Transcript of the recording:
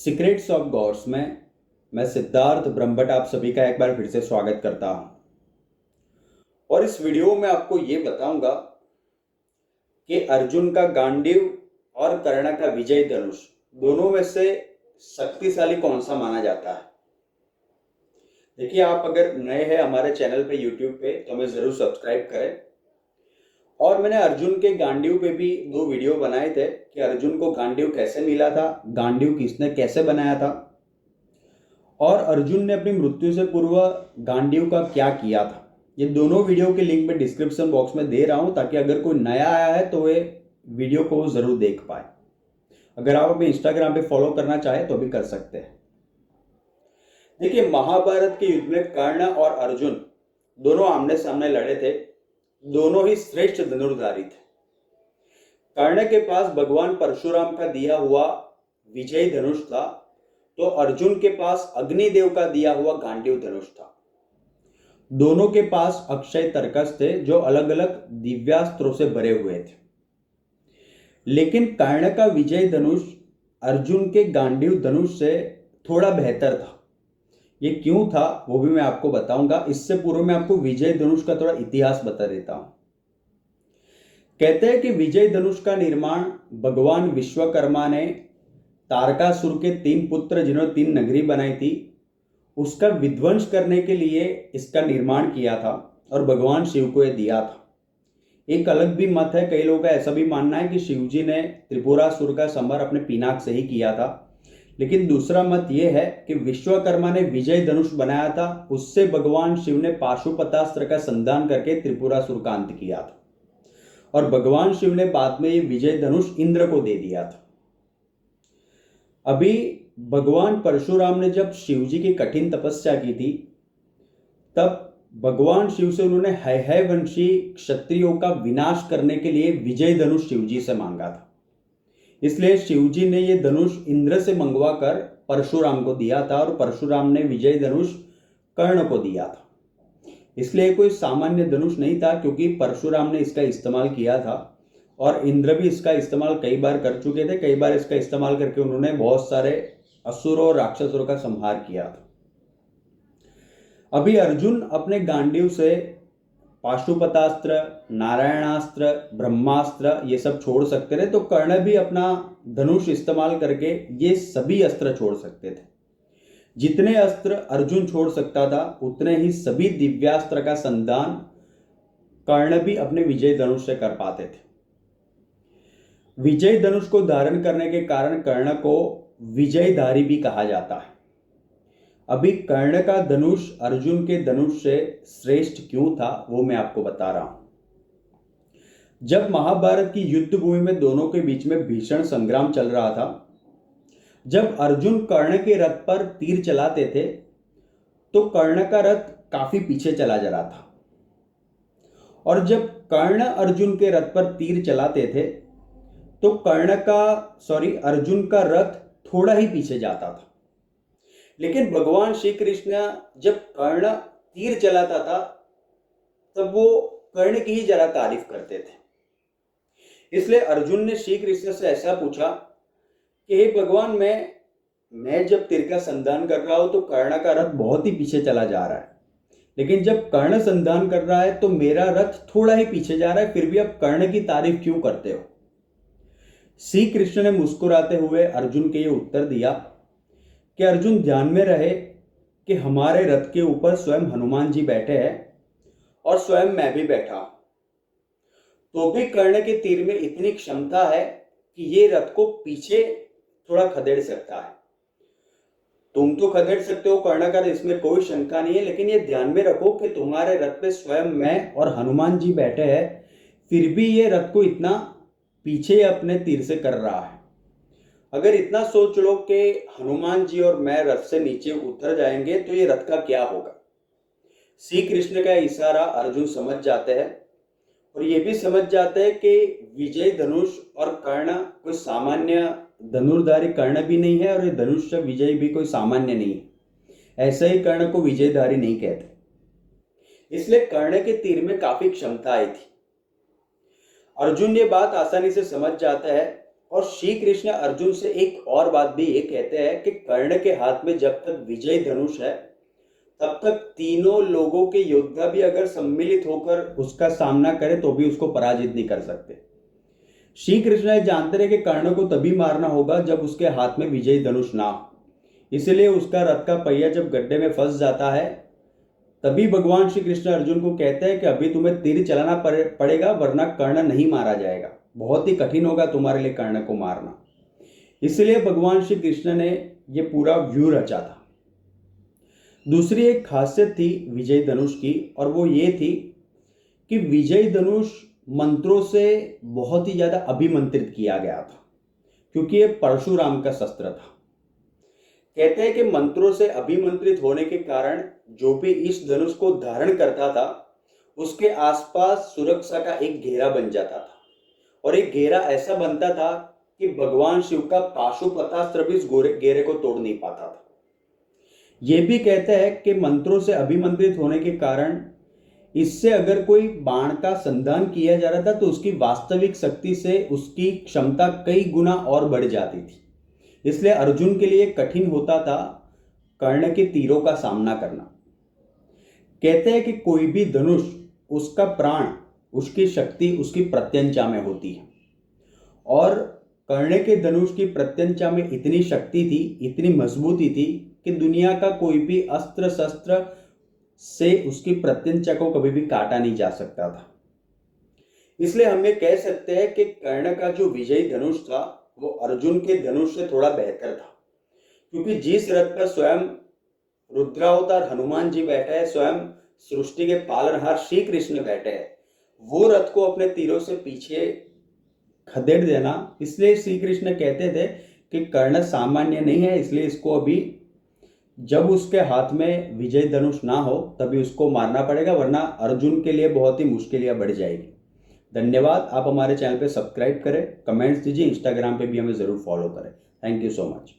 Secrets of God's में मैं सिद्धार्थ ब्रह्मभट्ट आप सभी का एक बार फिर से स्वागत करता हूं। और इस वीडियो में आपको ये बताऊंगा कि अर्जुन का गांडीव और कर्ण का विजय धनुष दोनों में से शक्तिशाली कौन सा माना जाता है। देखिए, आप अगर नए हैं हमारे चैनल पे यूट्यूब पे तो हमें जरूर सब्सक्राइब करें। और मैंने अर्जुन के गांडीव पे भी 2 वीडियो बनाए थे कि अर्जुन को गांडीव कैसे मिला था, गांडीव किसने कैसे बनाया था और अर्जुन ने अपनी मृत्यु से पूर्व गांडीव का क्या किया था। ये दोनों वीडियो के लिंक मैं डिस्क्रिप्शन बॉक्स में दे रहा हूं ताकि अगर कोई नया आया है तो वे वीडियो को जरूर देख पाए। अगर आप अपने इंस्टाग्राम पे फॉलो करना चाहे तो भी कर सकते हैं। देखिए, महाभारत के युद्ध में कर्ण और अर्जुन दोनों आमने सामने लड़े थे। दोनों ही श्रेष्ठ धनुर्धारी थे। कर्ण के पास भगवान परशुराम का दिया हुआ विजय धनुष था तो अर्जुन के पास अग्निदेव का दिया हुआ गांडीव धनुष था। दोनों के पास अक्षय तर्कस थे जो अलग अलग दिव्यास्त्रों से भरे हुए थे। लेकिन कर्ण का विजय धनुष अर्जुन के गांडीव धनुष से थोड़ा बेहतर था। ये क्यों था वो भी मैं आपको बताऊंगा। इससे पूर्व मैं आपको विजय धनुष का थोड़ा इतिहास बता देता हूं। कहते हैं कि विजय धनुष का निर्माण भगवान विश्वकर्मा ने तारकासुर के 3 पुत्र जिन्होंने 3 नगरी बनाई थी उसका विध्वंस करने के लिए इसका निर्माण किया था और भगवान शिव को यह दिया था। एक अलग भी मत है, कई लोगों का ऐसा भी मानना है कि शिव जी ने त्रिपुरासुर का संहार अपने पिनाक से ही किया था। लेकिन दूसरा मत यह है कि विश्वकर्मा ने विजय धनुष बनाया था, उससे भगवान शिव ने पाशुपतास्त्र का संधान करके त्रिपुरासुर का अंत किया था और भगवान शिव ने बाद में ये विजय धनुष इंद्र को दे दिया था। अभी भगवान परशुराम ने जब शिव जी की कठिन तपस्या की थी तब भगवान शिव से उन्होंने हय वंशी क्षत्रियों का विनाश करने के लिए विजय धनुष शिव जी से मांगा था। इसलिए शिव जी ने यह धनुष इंद्र से मंगवा कर परशुराम को दिया था और परशुराम ने विजय धनुष कर्ण को दिया था। इसलिए कोई सामान्य धनुष नहीं था क्योंकि परशुराम ने इसका इस्तेमाल किया था और इंद्र भी इसका इस्तेमाल कई बार कर चुके थे। कई बार इसका इस्तेमाल करके उन्होंने बहुत सारे असुरों और राक्षसों का संहार किया था। अभी अर्जुन अपने गांडीव से पाशुपतास्त्र, नारायणास्त्र, ब्रह्मास्त्र ये सब छोड़ सकते थे तो कर्ण भी अपना धनुष इस्तेमाल करके ये सभी अस्त्र छोड़ सकते थे। जितने अस्त्र अर्जुन छोड़ सकता था उतने ही सभी दिव्यास्त्र का संधान कर्ण भी अपने विजय धनुष से कर पाते थे। विजय धनुष को धारण करने के कारण कर्ण को विजयधारी भी कहा जाता है। अभी कर्ण का धनुष अर्जुन के धनुष से श्रेष्ठ क्यों था वो मैं आपको बता रहा हूं। जब महाभारत की युद्ध भूमि में दोनों के बीच में भीषण संग्राम चल रहा था, जब अर्जुन कर्ण के रथ पर तीर चलाते थे तो कर्ण का रथ काफी पीछे चला जा रहा था और जब कर्ण अर्जुन के रथ पर तीर चलाते थे तो अर्जुन का रथ थोड़ा ही पीछे जाता था। लेकिन भगवान श्री कृष्ण जब कर्ण तीर चलाता था तब वो कर्ण की ही जरा तारीफ करते थे। इसलिए अर्जुन ने श्री कृष्ण से ऐसा पूछा कि हे भगवान, मैं जब तीर का संधान कर रहा हूं तो कर्ण का रथ बहुत ही पीछे चला जा रहा है, लेकिन जब कर्ण संधान कर रहा है तो मेरा रथ थोड़ा ही पीछे जा रहा है, फिर भी आप कर्ण की तारीफ क्यों करते हो। श्री कृष्ण ने मुस्कुराते हुए अर्जुन के ये उत्तर दिया कि अर्जुन, ध्यान में रहे कि हमारे रथ के ऊपर स्वयं हनुमान जी बैठे हैं और स्वयं मैं भी बैठा हूं, तो भी कर्ण के तीर में इतनी क्षमता है कि ये रथ को पीछे थोड़ा खदेड़ सकता है। तुम तो खदेड़ सकते हो कर्ण का, इसमें कोई शंका नहीं है, लेकिन ये ध्यान में रखो कि तुम्हारे रथ पे स्वयं मैं और हनुमान जी बैठे हैं, फिर भी ये रथ को इतना पीछे अपने तीर से कर रहा है। अगर इतना सोच लो कि हनुमान जी और मैं रथ से नीचे उतर जाएंगे तो ये रथ का क्या होगा। श्री कृष्ण का इशारा अर्जुन समझ जाते हैं और ये भी समझ जाते हैं कि विजय धनुष और कर्ण कोई सामान्य धनुर्धारी कर्ण भी नहीं है और ये धनुष विजय भी कोई सामान्य नहीं है। ऐसे ही कर्ण को विजयधारी नहीं कहते। इसलिए कर्ण के तीर में काफी क्षमता आई थी। अर्जुन ये बात आसानी से समझ जाता है और श्री कृष्ण अर्जुन से एक और बात भी ये कहते हैं कि कर्ण के हाथ में जब तक विजय धनुष है तब तक तीनों लोगों के योद्धा भी अगर सम्मिलित होकर उसका सामना करें तो भी उसको पराजित नहीं कर सकते। श्री कृष्ण जानते रहे कि कर्ण को तभी मारना होगा जब उसके हाथ में विजयी धनुष ना हो, इसलिए उसका रथ का पहिया जब गड्ढे में फंस जाता है तभी भगवान श्री कृष्ण अर्जुन को कहते हैं कि अभी तुम्हें तीर चलाना पड़ेगा वरना कर्ण नहीं मारा जाएगा, बहुत ही कठिन होगा तुम्हारे लिए कर्ण को मारना। इसलिए भगवान श्री कृष्ण ने यह पूरा व्यूह रचा था। दूसरी एक खासियत थी विजय धनुष की, और वो ये थी कि विजय धनुष मंत्रों से बहुत ही ज्यादा अभिमंत्रित किया गया था, क्योंकि ये परशुराम का शस्त्र था। कहते हैं कि मंत्रों से अभिमंत्रित होने के कारण जो भी इस धनुष को धारण करता था उसके आसपास सुरक्षा का एक घेरा बन जाता था, और एक घेरा ऐसा बनता था कि भगवान शिव का पाशुपतास्त्र भी इस घेरे को तोड़ नहीं पाता था। ये भी कहते हैं कि मंत्रों से अभिमंत्रित होने के कारण इससे अगर कोई बाण का संधान किया जा रहा था तो उसकी वास्तविक शक्ति से उसकी क्षमता कई गुना और बढ़ जाती थी। इसलिए अर्जुन के लिए कठिन होता था कर्ण के तीरों का सामना करना। कहते हैं कि कोई भी धनुष, उसका प्राण, उसकी शक्ति उसकी प्रत्यंचा में होती है, और कर्ण के धनुष की प्रत्यंचा में इतनी शक्ति थी, इतनी मजबूती थी कि दुनिया का कोई भी अस्त्र शस्त्र से उसकी प्रत्यंचा को कभी भी काटा नहीं जा सकता था। इसलिए हम ये कह सकते हैं कि कर्ण का जो विजयी धनुष था वो अर्जुन के धनुष से थोड़ा बेहतर था, क्योंकि जिस रथ पर स्वयं रुद्रावतार हनुमान जी बैठे हैं, स्वयं सृष्टि के पालनहार श्री कृष्ण बैठे हैं, वो रथ को अपने तीरों से पीछे खदेड़ देना। इसलिए श्री कृष्ण कहते थे कि कर्ण सामान्य नहीं है, इसलिए इसको अभी जब उसके हाथ में विजय धनुष ना हो तभी उसको मारना पड़ेगा, वरना अर्जुन के लिए बहुत ही मुश्किलियां बढ़ जाएगी। धन्यवाद। आप हमारे चैनल पे सब्सक्राइब करें, कमेंट्स दीजिए, इंस्टाग्राम पे भी हमें ज़रूर फॉलो करें। Thank you so much.